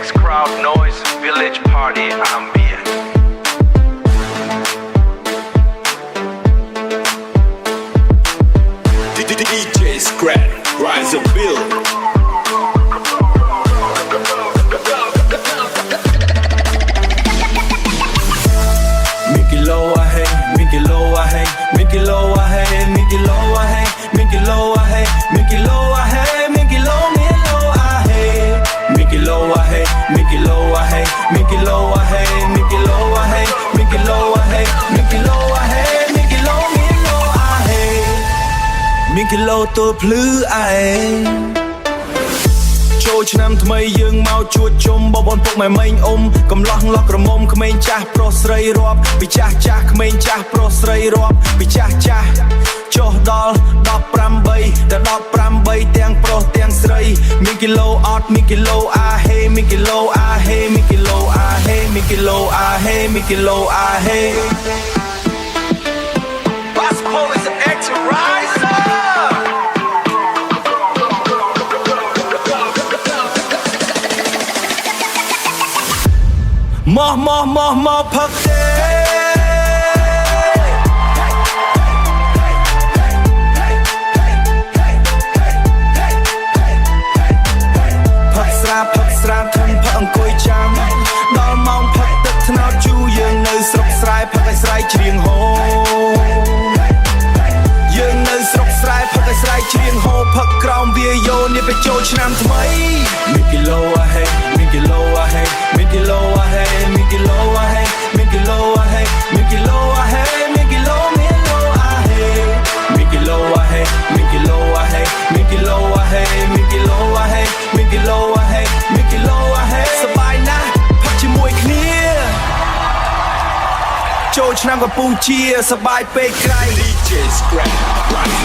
X crowd noise, village party ambient. DJ Scrap, rise and build. Mickey Low, I hate, Mickey Low, I hate, Mickey Low, I hate, Mickey Low, I hate, Mickey Low, I hate, Mickey Low, I hate, Mickey Low, me low, I hate, Mickey Low, I hate, Mickey Low, I hate, Mickey Low, I hate, Mickey Low, I hate, Mickey Low, I hate, Mickey Low, I hate, Mickey Low, me low, I hate, Mickey Low ตัวភ្លឺឯងចូលឆ្នាំថ្មីយើងមកជួបជុំបងប្អូនពុកម៉ែម៉េងអ៊ំកំឡោះឡោះក្រមុំក្មេងចាស់ប្រុសស្រីរាប់ពីចាស់ចាស់ក្មេងចាស់ប្រុសស្រីរាប់ពីចាស់ចាស់ចុះដល់18តែ18ទាំងប្រុសទាំងស្រីមានគីឡូអត់មានគីឡូអាហេមានគីឡូអាហេមានគីឡូអាហេមានគីឡូអាហេមានគីឡូអាហេ Basketball is an X riser. មកផឹកទេផឹកស្រាធំផឹកអង្គុយចាំដល់ម៉ោងផឹកទឹកថ្នោតជូរយើងនៅស្រុកស្រែផឹកឲ្យស្រែកច្រៀងហូយើងនៅស្រុកស្រែផឹកឲ្យស្រែកច្រៀងហូផឹកក្រោមវាយោនេះទៅចូលឆ្នាំថ្មីមានគីឡូអាហេមានគីឡូអាហេមានគីឡូអាហេមានគីឡូអាហេមានគីឡូអាហេមានគីឡូអាហេមានគីឡូមានឡូអាហេមានគីឡូអាហេមានគីឡូអាហេមានគីឡូអាហេមានគីឡូអាហេមានគីឡូអាហេមានគីឡូអាហេសប្បាយណាស់ផឹកជាមួយគ្នាចូលឆ្នាំកម្ពុជាសប្បាយពេកក្រៃ DJ Scrap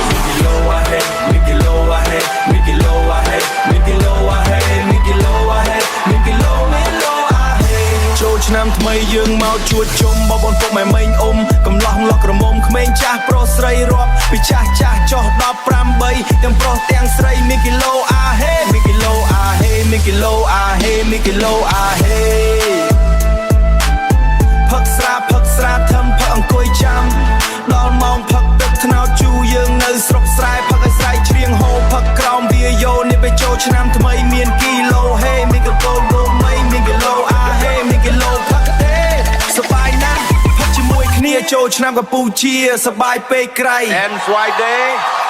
Mickey Low I hate Mickey Low I hate Mickey Low I hate Mickey Low I hate Mickey Low I hate Mickey Low me low I hate ចូលឆ្នាំថ្មីយើងមកជួបជុំបងប្អូនពុកម៉ែម៉េងអ៊ំកំឡោះឡោះក្រមុំក្មេងចាស់ប្រុសស្រីរាប់ពីចាស់ចាស់ចុះ18ទាំងប្រុសទាំងស្រី Mickey Low I hate Mickey Low I hate Mickey Low I hate Mickey Low I hate ផឹកស្រាធំផឹកអង្គុយចាំដល់ម៉ោងផឹកទឹកថ្នោតជូរយើងនៅស្រុកស្រែផឹកឲ្យស្រែកច្រៀងហូផឹកក្រោមវាយោនេះទៅចូលឆ្នាំថ្មីមានគីឡូហេមានគីឡូលំមីមានគីឡូអាហេមានគីឡូផឹកទេសប្បាយណាស់ផឹកជាមួយគ្នាចូលឆ្នាំកម្ពុជាសប្បាយពេកក្រៃ And Friday.